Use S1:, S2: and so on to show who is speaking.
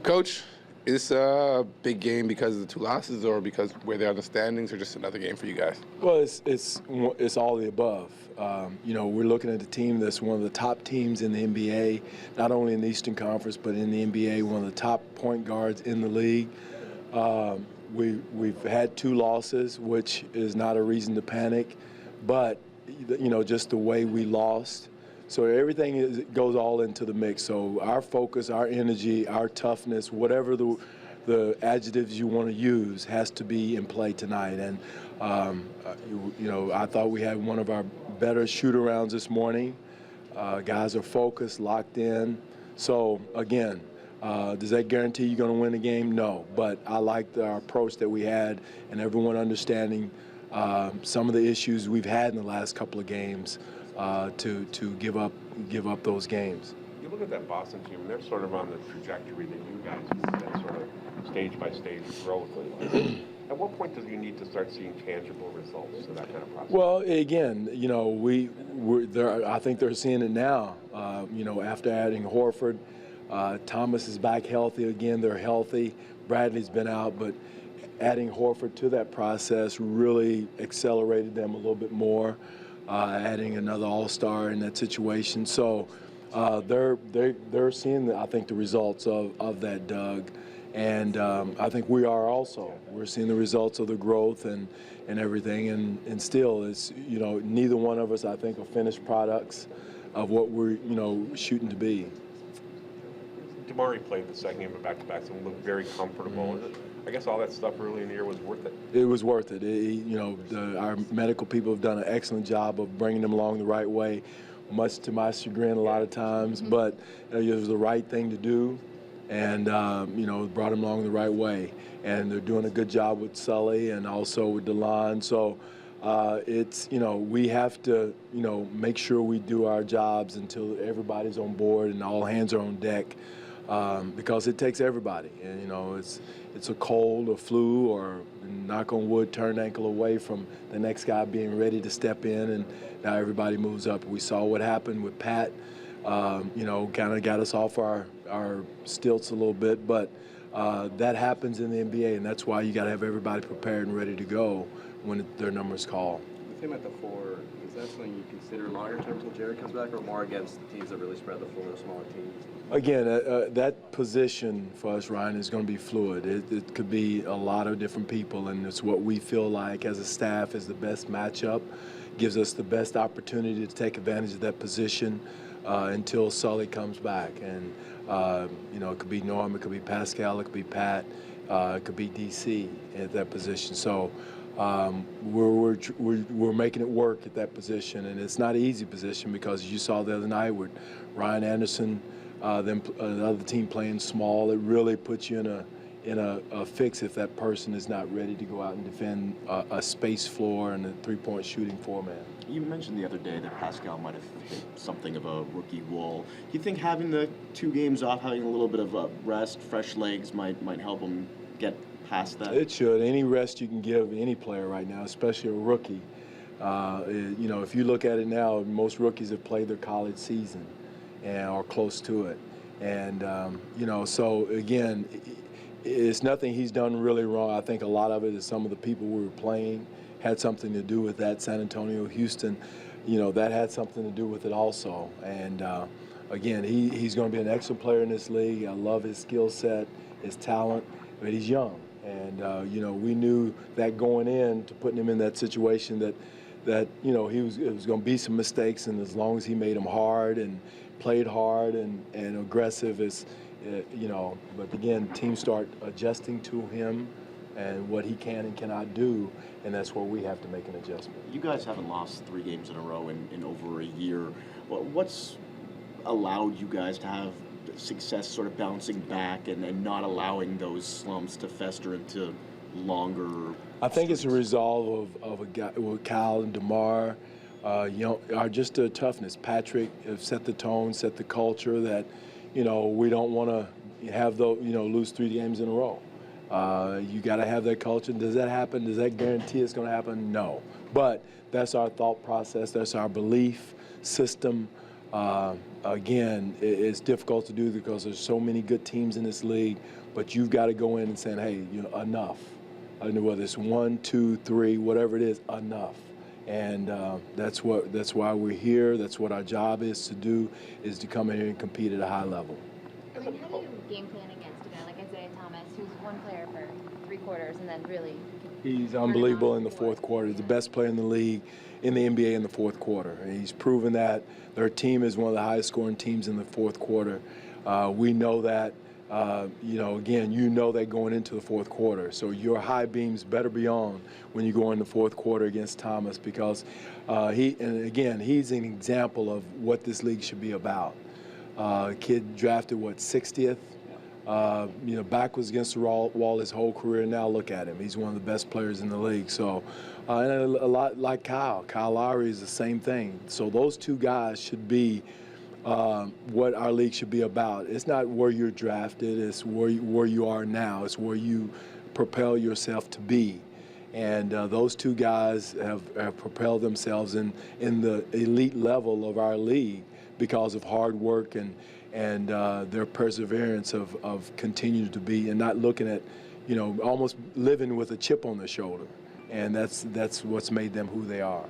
S1: Coach, is this a big game because of the two losses, or because where they are in the standings, or just another game for you guys?
S2: Well, it's all of the above. We're looking at a team that's one of the top teams in the NBA, not only in the Eastern Conference, but in the NBA, one of the top point guards in the league. We've had two losses, which is not a reason to panic, but just the way we lost. So everything goes all into the mix. So our focus, our energy, our toughness, whatever the adjectives you want to use, has to be in play tonight. And I thought we had one of our better shoot-arounds this morning. Guys are focused, locked in. So again, does that guarantee you're going to win the game? No. But I liked our approach that we had, and everyone understanding some of the issues we've had in the last couple of games to give up those games.
S3: You look at that Boston team, and they're sort of on the trajectory that you guys have, that sort of stage-by-stage growth. At what point do you need to start seeing tangible results in that kind of process?
S2: Well, again, we're there. I think they're seeing it now. After adding Horford, Thomas is back healthy again. They're healthy. Bradley's been out, but adding Horford to that process really accelerated them a little bit more. Adding another all-star in that situation, so they're seeing I think the results of that, Doug, and I think we are also. We're seeing the results of the growth and everything, and still it's neither one of us I think are finished products of what we're shooting to be.
S3: Damari played the second game of back-to-backs and looked very comfortable. I guess all that stuff early in the year was worth it.
S2: It was worth it. Our medical people have done an excellent job of bringing them along the right way, much to my chagrin a lot of times, but it was the right thing to do, and brought them along the right way. And they're doing a good job with Sully and also with Dwane. So we have to make sure we do our jobs until everybody's on board and all hands are on deck. Because it takes everybody, and it's a cold, a flu, or knock on wood, turn ankle away from the next guy being ready to step in, and now everybody moves up. We saw what happened with Pat, kind of got us off our stilts a little bit, but that happens in the NBA, and that's why you got to have everybody prepared and ready to go when their number's called.
S4: With him at the 4, is that something you consider longer term until Jared comes back, or more against the teams that really spread the floor, the smaller teams?
S2: Again, that position for us, Ryan, is going to be fluid. It could be a lot of different people, and it's what we feel like as a staff is the best matchup, gives us the best opportunity to take advantage of that position until Sully comes back. And, it could be Norm, it could be Pascal, it could be Pat, it could be DC at that position. So we're making it work at that position, and it's not an easy position because you saw the other night with Ryan Anderson, the other team playing small. It really puts you in a fix if that person is not ready to go out and defend a space floor and a three-point shooting format.
S5: You mentioned the other day that Pascal might have hit something of a rookie wall. Do you think having the 2 games off, having a little bit of a rest, fresh legs might help him get past that?
S2: It should. Any rest you can give any player right now, especially a rookie. If you look at it now, most rookies have played their college season and are close to it. And, so again, it's nothing he's done really wrong. I think a lot of it is some of the people we were playing had something to do with that. San Antonio, Houston, that had something to do with it also. And, again, he's going to be an excellent player in this league. I love his skill set, his talent, but he's young. And, we knew that going in to putting him in that situation that it was going to be some mistakes, and as long as he made them hard and played hard and aggressive, but again, teams start adjusting to him and what he can and cannot do, and that's where we have to make an adjustment.
S5: You guys haven't lost 3 games in a row in over a year. What's allowed you guys to have success sort of bouncing back and not allowing those slumps to fester into longer?
S2: I think it's a resolve of a guy with Kyle and DeMar, just the toughness. Patrick have set the tone, set the culture that, we don't want to have lose 3 games in a row. You got to have that culture. Does that happen? Does that guarantee it's going to happen? No. But that's our thought process. That's our belief system. Again, it's difficult to do because there's so many good teams in this league, but you've got to go in and say, hey, enough. I don't know whether it's 1, 2, 3, whatever it is, enough. And that's why we're here. That's what our job is to do, is to come in here and compete at a high level.
S6: I mean, how do you game plan against a guy like Isaiah Thomas, who's one player for 3 quarters and then really?
S2: He's unbelievable in the fourth quarter. He's the best player in the league, in the NBA in the fourth quarter. And he's proven that. Their team is one of the highest scoring teams in the fourth quarter. We know that. Again, that going into the fourth quarter. So your high beams better be on when you go in the fourth quarter against Thomas, because he's an example of what this league should be about. Kid drafted, 60th? Backwards against the wall his whole career. Now look at him. He's one of the best players in the league. So, and a lot like Kyle Lowry is the same thing. So those two guys should be what our league should be about. It's not where you're drafted. It's where you are now. It's where you propel yourself to be. And those two guys have propelled themselves in the elite level of our league because of hard work and their perseverance of continuing to be, and not looking at, almost living with a chip on their shoulder. And that's what's made them who they are.